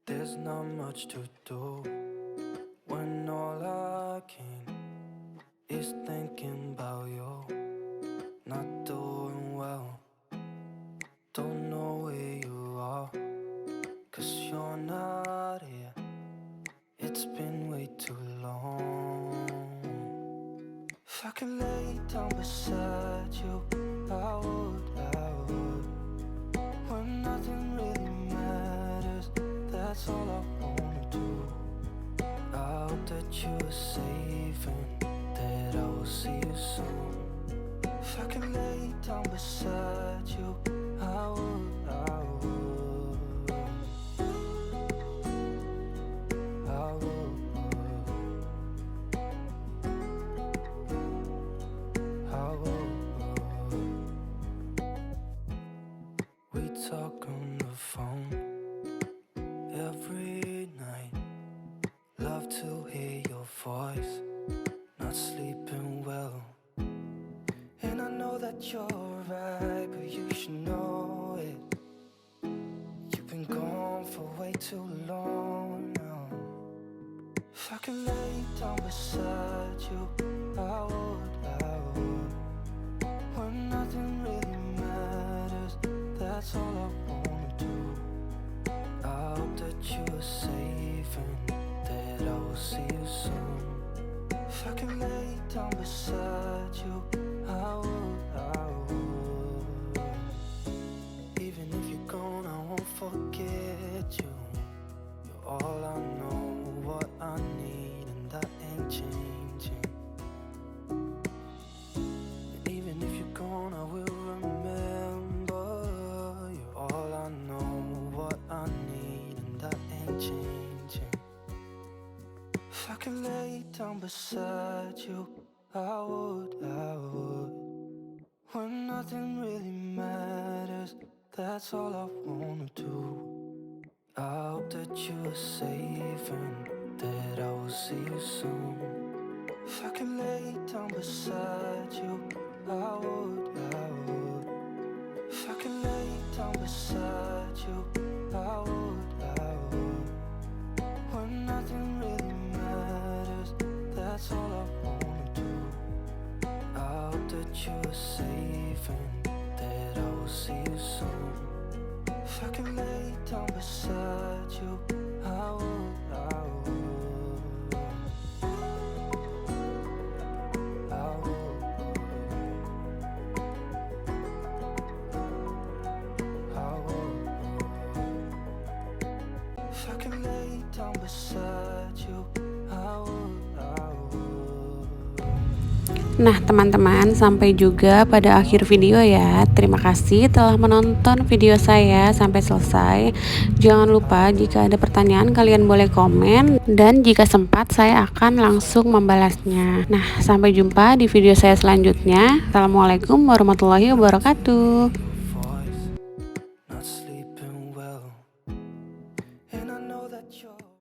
There's not much to do when all I can is thinking about you. Not doing well, don't know where you are, 'cause you're not here. It's been way too long. If I could lay down beside you, I would. When nothing really matters, that's all I wanna do. I hope that you are safe and that I will see you soon. If I could lay down beside you, I would. I would. We talk on the phone every night. Love to hear your voice. Not sleeping well, and I know that you're right, but you should know it. You've been gone for way too long now. If I could lay down beside you, I would. When nothing really matters, that's all I wanna do. I hope that you are safe and that I will see you soon. If I could lay down beside you, I would. Even if you're gone, I won't forget you. You're all I know, what I need, and that ain't changing. And even if you're gone, I will remember. You're all I know, what I need, and that ain't changing. If I could lay down beside you, I would. When nothing really matters, that's all I wanna do. I hope that you are safe and that I will see you soon. If I could lay down beside you, I would. If I could lay down beside you, I would. When nothing really matters, that's all I wanna do. I hope that you are safe and that I will see you soon. If I could lay down beside you, I would. If I could lay down beside you, I would. Nah teman-teman, sampai juga pada akhir video ya. Terima kasih telah menonton video saya sampai selesai. Jangan lupa jika ada pertanyaan kalian boleh komen, dan jika sempat saya akan langsung membalasnya. Nah sampai jumpa di video saya selanjutnya. Assalamualaikum warahmatullahi wabarakatuh.